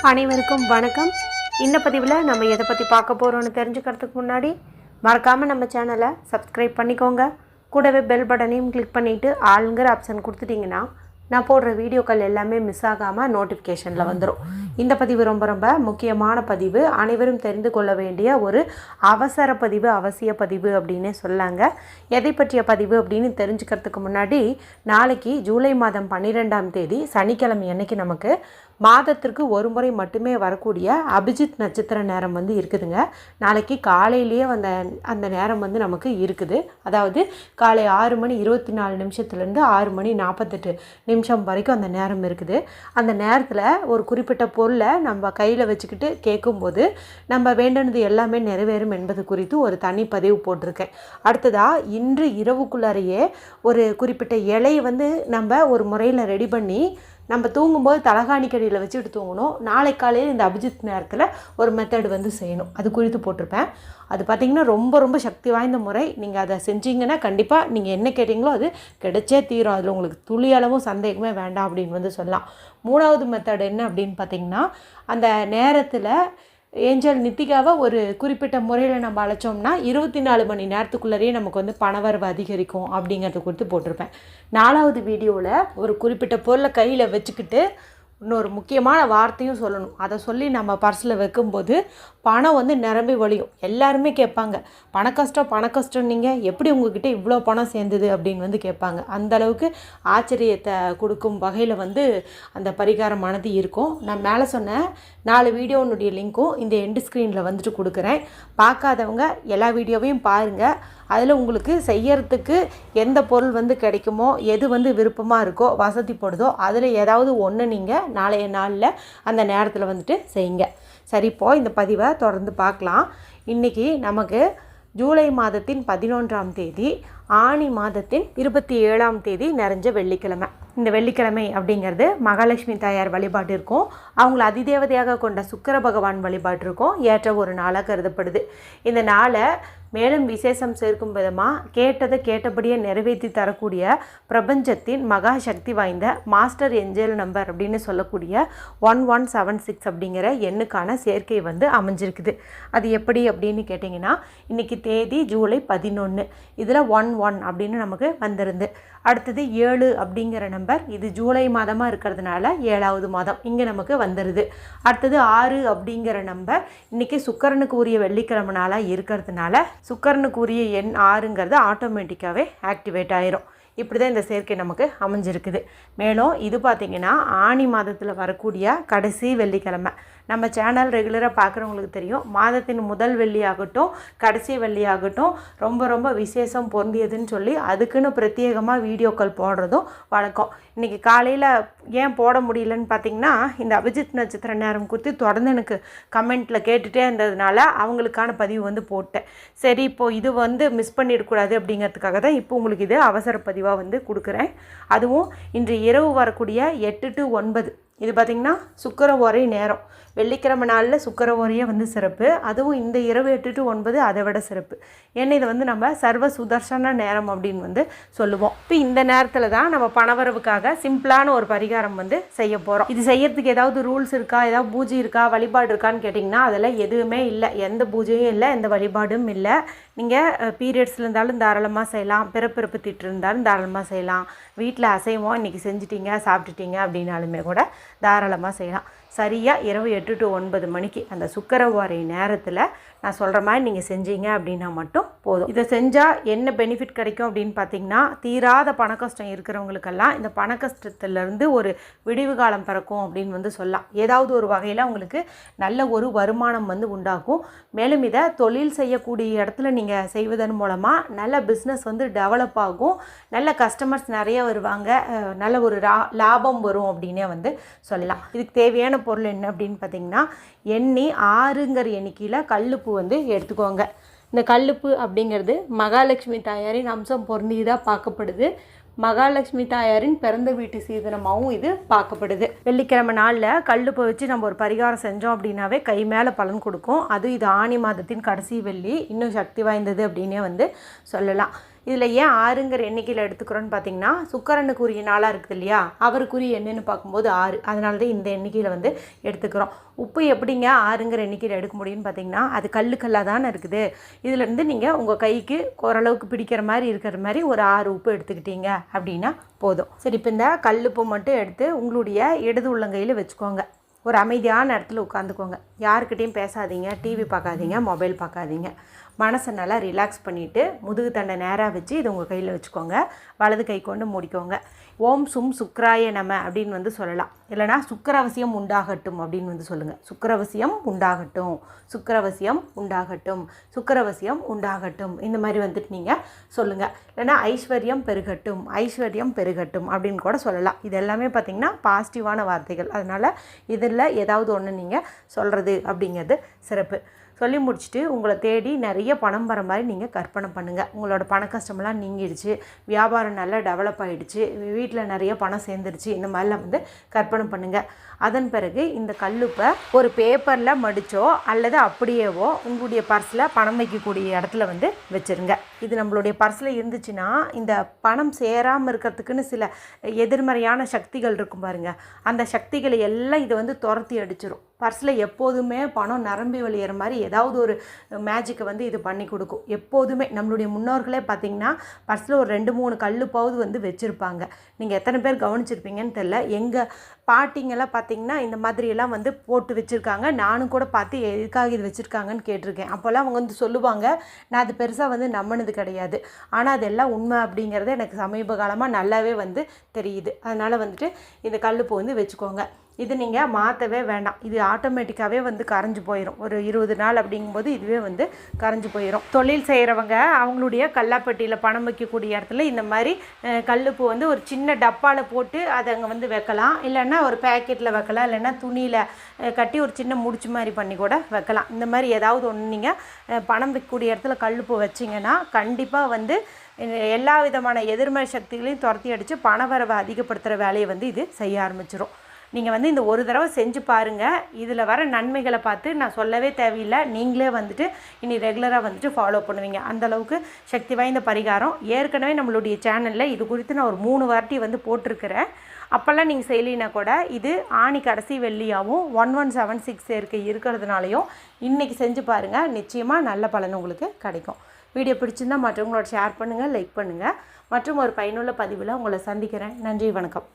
அனைவருக்கும் வணக்கம். இந்த பதிவில் நம்ம எதை பற்றி பார்க்க போகிறோன்னு தெரிஞ்சுக்கிறதுக்கு முன்னாடி மறக்காமல் நம்ம சேனலை சப்ஸ்கிரைப் பண்ணிக்கோங்க. கூடவே பெல் பட்டனையும் கிளிக் பண்ணிவிட்டு ஆளுங்கிற ஆப்ஷன் கொடுத்துட்டிங்கன்னா நான் போடுற வீடியோக்கள் எல்லாமே மிஸ் ஆகாமல் நோட்டிஃபிகேஷனில் வந்துடும். இந்த பதிவு ரொம்ப ரொம்ப முக்கியமான பதிவு, அனைவரும் தெரிந்து கொள்ள வேண்டிய ஒரு அவசர பதிவு, அவசிய பதிவு அப்படின்னே சொல்லாங்க. எதை பற்றிய பதிவு அப்படின்னு தெரிஞ்சுக்கிறதுக்கு முன்னாடி, நாளைக்கு ஜூலை மாதம் 12ஆம் தேதி சனிக்கிழமை அன்னைக்கு நமக்கு மாதத்திற்கு ஒரு முறை மட்டுமே வரக்கூடிய அபிஜித் நட்சத்திர நேரம் இருக்குதுங்க. நாளைக்கு காலையிலேயே அந்த நேரம் நமக்கு இருக்குது. அதாவது காலை 6:24 6:48 வரைக்கும் அந்த நேரம் இருக்குது. அந்த நேரத்தில் ஒரு குறிப்பிட்ட பொருளை நம்ம கையில் வச்சுக்கிட்டு கேட்கும்போது நம்ம வேண்டினது எல்லாமே நிறைவேறும் என்பது குறித்து ஒரு தனி பதிவு போட்டிருக்கேன். அடுத்ததாக இன்று இரவுக்குள்ளாரையே ஒரு குறிப்பிட்ட இலையை நம்ம ஒரு முறையில் ரெடி பண்ணி நம்ம தூங்கும்போது தலகாணிக்கடியில் வச்சுட்டு தூங்கணும். நாளை காலையில் இந்த அபிஜித் நேரத்தில் ஒரு மெத்தடு செய்யணும், அது குறித்து போட்டிருப்பேன். அது பார்த்திங்கன்னா ரொம்ப ரொம்ப சக்தி வாய்ந்த முறை. நீங்கள் அதை செஞ்சீங்கன்னா கண்டிப்பாக நீங்கள் என்ன கேட்டிங்களோ அது கிடைச்சே தீரும். அதில் உங்களுக்கு துளி அளவும் சந்தேகமே வேண்டாம் அப்படின்னு சொல்லலாம். மூணாவது மெத்தட் என்ன அப்படின்னு பார்த்திங்கன்னா, அந்த நேரத்தில் ஏஞ்சல் நித்திகாவை ஒரு குறிப்பிட்ட முறையில் நம்ம அழைச்சோம்னா 24 மணி நேரத்துக்குள்ளேயே நமக்கு பணவரவு அதிகரிக்கும் அப்படிங்கிறத குறித்து போட்டிருப்பேன். 4வது வீடியோவில் ஒரு குறிப்பிட்ட பொருளை கையில் வச்சுக்கிட்டு இன்னொரு முக்கியமான வார்த்தையும் சொல்லணும். அதை சொல்லி நம்ம பர்ஸில் வைக்கும்போது பணம் நிரம்பி வழியும். எல்லாருமே கேட்பாங்க, பண கஷ்டம் நீங்கள் எப்படி உங்ககிட்ட இவ்வளோ பணம் சேர்ந்தது அப்படின்னு கேட்பாங்க. அந்தளவுக்கு ஆச்சரியத்தை கொடுக்கும் வகையில் அந்த பரிகாரமானது இருக்கும். நான் மேலே சொன்ன 4 வீடியோனுடைய லிங்க்கும் இந்த எண்டு ஸ்க்ரீனில் கொடுக்குறேன். பார்க்காதவங்க எல்லா வீடியோவையும் பாருங்கள். அதில் உங்களுக்கு செய்யறதுக்கு எந்த பொருள் கிடைக்குமோ, எது விருப்பமாக இருக்கோ, வசதிப்படுதோ அதில் ஏதாவது ஒன்று நீங்கள் நாளைய நாளில் அந்த நேரத்தில் செய்யுங்க. சரி, இப்போது இந்த பதிவை தொடர்ந்து பார்க்கலாம். இன்றைக்கி நமக்கு ஜூலை மாதத்தின் 11ஆம் தேதி, ஆனி மாதத்தின் 27ஆம் தேதி நிறைஞ்ச வெள்ளிக்கிழமை. இந்த வெள்ளிக்கிழமை அப்படிங்கிறது மகாலட்சுமி தாயார் வழிபாடு இருக்கும். அவங்கள அதிதேவதையாக கொண்ட சுக்கிர பகவான் வழிபாடு இருக்கும். ஏற்ற ஒரு நாளாக கருதப்படுது. இந்த நாளை மேலும் விசேஷம் சேர்க்கும் விதமாக கேட்டதை கேட்டபடியே நிறைவேற்றி தரக்கூடிய பிரபஞ்சத்தின் மகா சக்தி வாய்ந்த மாஸ்டர் ஏஞ்சல் நம்பர் அப்படின்னு சொல்லக்கூடிய 1176 அப்படிங்கிற எண்ணுக்கான சேர்க்கை அமைஞ்சிருக்குது. அது எப்படி அப்படின்னு கேட்டிங்கன்னா, இன்றைக்கி தேதி ஜூலை 11. இதில் 11 அப்படின்னு நமக்கு வந்திருந்து. அடுத்தது 7 அப்படிங்கிற நம்பர், இது ஜூலை மாதமாக இருக்கிறதுனால 7வது மாதம் இங்கே நமக்கு வந்துடுது. அடுத்தது 6 அப்படிங்கிற நம்பர், இன்றைக்கி சுக்கிரனுக்கு உரிய வெள்ளிக்கிழமை நாளாக இருக்கிறதுனால சுக்கிரனுக்கு உரிய எண் 6ங்கிறது ஆட்டோமேட்டிக்காகவே ஆக்டிவேட் ஆயிரும். இப்படி தான் இந்த சேர்க்கை நமக்கு அமைஞ்சிருக்குது. மேலும் இது பார்த்திங்கன்னா ஆனி மாதத்தில் வரக்கூடிய கடைசி வெள்ளிக்கிழமை. நம்ம சேனல் ரெகுலராக பார்க்குறவங்களுக்கு தெரியும், மாதத்தின் முதல் வெள்ளியாகட்டும் கடைசி வெள்ளியாகட்டும் ரொம்ப ரொம்ப விசேஷம் பொருந்தியதுன்னு சொல்லி அதுக்குன்னு பிரத்யேகமாக வீடியோக்கள் போடுறதும் வழக்கம். இன்றைக்கி காலையில் ஏன் போட முடியலன்னு பார்த்திங்கன்னா, இந்த அபிஜித் நட்சத்திர நேரம் குறித்து தொடர்ந்து எனக்கு கமெண்ட்டில் கேட்டுகிட்டே இருந்ததுனால அவங்களுக்கான பதிவு போட்டேன். சரி, இப்போது இது மிஸ் பண்ணிடக்கூடாது அப்படிங்கிறதுக்காக தான் இப்போ உங்களுக்கு இது அவசர பதிவாக கொடுக்குறேன். அதுவும் இன்று இரவு வரக்கூடிய 8 to 9 இது பார்த்திங்கன்னா சுக்கிர ஓரை நேரம். வெள்ளிக்கிழமை நாளில் சுக்கிர ஓரையே சிறப்பு. அதுவும் இந்த இரவு 8 to 9 அதை விட சிறப்பு. ஏன்னா இது நம்ம சர்வ சுதர்சன நேரம் அப்படின்னு சொல்லுவோம். இப்போ இந்த நேரத்தில் தான் நம்ம பணவரவுக்காக சிம்பிளான ஒரு பரிகாரம் செய்ய போகிறோம். இது செய்யறதுக்கு ஏதாவது ரூல்ஸ் இருக்கா, ஏதாவது பூஜை இருக்கா, வழிபாடு இருக்கான்னு கேட்டிங்கன்னா அதெல்லாம் எதுவுமே இல்லை. எந்த பூஜையும் இல்லை, எந்த வழிபாடும் இல்லை. நீங்கள் பீரியட்ஸில் இருந்தாலும் தாராளமாக செய்யலாம், பிறப்பிறப்பு திட்டு இருந்தாலும் தாராளமாக செய்யலாம். வீட்டில் அசைவம் இன்றைக்கி செஞ்சிட்டிங்க சாப்பிட்டுட்டீங்க அப்படின்னாலுமே கூட தாராளமாக செய்யலாம். சரியாக இரவு 8 to 9 மணிக்கு அந்த சுக்கிர ஓரை நேரத்தில் நான் சொல்கிற மாதிரி நீங்கள் செஞ்சீங்க அப்படின்னா மட்டும் போதும். இதை செஞ்சால் என்ன பெனிஃபிட் கிடைக்கும் அப்படின்னு பார்த்திங்கன்னா, தீராத பணக்கஷ்டம் இருக்கிறவங்களுக்கெல்லாம் இந்த பணக்கஷ்டத்துலேருந்து ஒரு விடிவு காலம் பிறக்கும் அப்படின்னு சொல்லலாம். ஏதாவது ஒரு வகையில் அவங்களுக்கு நல்ல ஒரு வருமானம் உண்டாகும். மேலும் இதை தொழில் செய்யக்கூடிய இடத்துல நீங்கள் செய்வதன் மூலமாக நல்ல பிஸ்னஸ் டெவலப் ஆகும். நல்ல கஸ்டமர்ஸ் நிறைய வருவாங்க, நல்ல ஒரு லாபம் வரும் அப்படின்னே சொல்லலாம். இதுக்கு தேவையான பொருள் என்ன அப்படின்னு பார்த்திங்கன்னா, எண்ணி 6ங்கிற எண்ணிக்கையில் கல்லுப்பு எடுத்துக்கோங்க. இந்த கல்லுப்பு அப்படிங்கிறது மகாலட்சுமி தாயாரின் அம்சம் பொருந்தியதாக பார்க்கப்படுது. மகாலட்சுமி தாயாரின் பிறந்த வீட்டு சீதனமாகவும் இது பார்க்கப்படுது. வெள்ளிக்கிழமை நாளில் கல்லுப்பை வச்சு நம்ம ஒரு பரிகாரம் செஞ்சோம் அப்படின்னாவே கை மேலே பலன் கொடுக்கும். அது இது ஆனி மாதத்தின் கடைசி வெள்ளி, இன்னும் சக்தி வாய்ந்தது அப்படின்னே சொல்லலாம். இதில் ஏன் 6ங்கிற எண்ணிக்கையில் எடுத்துக்கிறோன்னு பார்த்தீங்கன்னா சுக்கிரனுக்குரிய நாளாக இருக்குது இல்லையா, அவருக்குரிய எண்ணுன்னு பார்க்கும்போது 6, அதனால தான் இந்த எண்ணிக்கையில் வந்து எடுத்துக்கிறோம். உப்பு எப்படிங்க 6ங்கிற எண்ணிக்கையில் எடுக்க முடியும்னு பார்த்தீங்கன்னா அது கல்லாக தானே இருக்குது. இதிலேருந்து நீங்கள் உங்கள் கைக்கு ஓரளவுக்கு பிடிக்கிற மாதிரி இருக்கிற மாதிரி ஒரு 6 உப்பு எடுத்துக்கிட்டீங்க அப்படின்னா போதும். சரி, இப்போ இந்த கல்லுப்பு மட்டும் எடுத்து உங்களுடைய இடது உள்ளங்கையில் வச்சுக்கோங்க. ஒரு அமைதியான இடத்துல உட்காந்துக்கோங்க. யாருக்கிட்டையும் பேசாதீங்க, டிவி பார்க்காதீங்க, மொபைல் பார்க்காதீங்க. மனசை நல்லா ரிலாக்ஸ் பண்ணிவிட்டு முதுகு தண்டை நேராக வச்சு இது உங்கள் கையில் வச்சுக்கோங்க. வலது கை கொண்டு மூடிக்கோங்க. ஓம் சும் சுக்ராய நம அப்படின்னு வந்து சொல்லலாம். இல்லைனா சுக்கிரவசியம் உண்டாகட்டும் அப்படின்னு வந்து சொல்லுங்கள். சுக்கிரவசியம் உண்டாகட்டும், சுக்கிரவசியம் உண்டாகட்டும், சுக்கிரவசியம் உண்டாகட்டும், இந்த மாதிரி வந்துட்டு நீங்கள் சொல்லுங்கள். இல்லைனா ஐஸ்வர்யம் பெருகட்டும், ஐஸ்வர்யம் பெருகட்டும் அப்படின்னு கூட சொல்லலாம். இது எல்லாமே பார்த்திங்கன்னா பாசிட்டிவான வார்த்தைகள். அதனால் இதில் ஏதாவது ஒன்று நீங்கள் சொல்கிறது அப்படிங்கிறது சிறப்பு. சொல்லி முடிச்சுட்டு உங்களை தேடி நிறைய பணம் வர மாதிரி நீங்கள் கற்பனை பண்ணுங்கள். உங்களோட பண கஷ்டமெல்லாம் நீங்கிடுச்சு, வியாபாரம் நல்லா டெவலப் ஆகிடுச்சு, வீட்டில் நிறைய பணம் சேர்ந்துருச்சு, இந்த மாதிரிலாம் வந்து கற்பனை பண்ணுங்கள். அதன் பிறகு இந்த கல்லுப்பை ஒரு பேப்பரில் மடித்தோ அல்லது அப்படியேவோ உங்களுடைய பர்ஸில் பணம் வைக்கக்கூடிய இடத்துல வந்து வச்சுருங்க. இது நம்மளுடைய பர்ஸில் இருந்துச்சுன்னா இந்த பணம் சேராமல் இருக்கிறதுக்குன்னு சில எதிர்மறையான சக்திகள் இருக்கும் பாருங்கள், அந்த சக்திகளை எல்லாம் இதை வந்து துரத்தி அடிச்சிடும். பர்ஸில் எப்போதுமே பணம் நிரம்பி வழியிற மாதிரி ஏதாவது ஒரு மேஜிக்கை வந்து இது பண்ணி கொடுக்கும். எப்போதுமே நம்மளுடைய முன்னோர்களே பார்த்திங்கன்னா பர்ஸில் ஒரு 2-3 கல்லுப்பாவது வந்து வச்சுருப்பாங்க. நீங்கள் எத்தனை பேர் கவனிச்சிருப்பீங்கன்னு தெரில. எங்கள் பாட்டிங்கெல்லாம் பார்த்திங்கன்னா இந்த மாதிரியெல்லாம் வந்து போட்டு வச்சுருக்காங்க. நானும் கூட பார்த்து எதுக்காக இது வச்சுருக்காங்கன்னு கேட்டிருக்கேன். அப்போல்லாம் அவங்க வந்து சொல்லுவாங்க. நான் அது பெருசாக வந்து நம்பினது கிடையாது. ஆனால் அதெல்லாம் உண்மை அப்படிங்கிறது எனக்கு சமீப காலமாக நல்லாவே வந்து தெரியுது. அதனால் வந்துட்டு இந்த கல்லுப்பு வந்து வச்சுக்கோங்க. இது நீங்கள் மாற்றவே வேண்டாம். இது ஆட்டோமேட்டிக்காகவே வந்து கரைஞ்சி போயிடும். ஒரு 20 நாள் அப்படிங்கும்போது இதுவே வந்து கரைஞ்சி போயிடும். தொழில் செய்கிறவங்க அவங்களுடைய கல்லாப்பட்டியில் பணம் வைக்கக்கூடிய இடத்துல இந்த மாதிரி கல்லுப்பு வந்து ஒரு சின்ன டப்பாவில் போட்டு அதை அங்கே வந்து வைக்கலாம். இல்லைன்னா ஒரு பேக்கெட்டில் வைக்கலாம். இல்லைன்னா துணியில் கட்டி ஒரு சின்ன முடிச்சு மாதிரி பண்ணி கூட வைக்கலாம். இந்த மாதிரி ஏதாவது ஒன்று நீங்கள் பணம் வைக்கக்கூடிய இடத்துல கல்லுப்பு வச்சிங்கன்னா கண்டிப்பாக வந்து எல்லா விதமான எதிர்மறை சக்திகளையும் துரத்தி அடித்து பணவரவை அதிகப்படுத்துகிற வேலையை வந்து இது செய்ய ஆரம்பிச்சிடும். நீங்கள் வந்து இந்த ஒரு தடவை செஞ்சு பாருங்கள். இதில் வர நன்மைகளை பார்த்து நான் சொல்லவே தேவையில்லை, நீங்களே வந்துட்டு இனி ரெகுலராக வந்துட்டு ஃபாலோ பண்ணுவீங்க. அந்தளவுக்கு சக்தி வாய்ந்த பரிகாரம். ஏற்கனவே நம்மளுடைய சேனலில் இது குறித்து நான் ஒரு 3 வாட்டி வந்து போட்டிருக்கிறேன். அப்போல்லாம் நீங்கள் செய்யலினா கூட இது ஆணி கடைசி வெள்ளியாகவும் 1176 சேர்க்கை இருக்கிறதுனாலையும் இன்றைக்கி செஞ்சு பாருங்கள். நிச்சயமாக நல்ல பலன் உங்களுக்கு கிடைக்கும். வீடியோ பிடிச்சிருந்தால் மற்றவங்களோட ஷேர் பண்ணுங்கள், லைக் பண்ணுங்கள். மற்றும் ஒரு பயனுள்ள பதிவில் உங்களை சந்திக்கிறேன். நன்றி, வணக்கம்.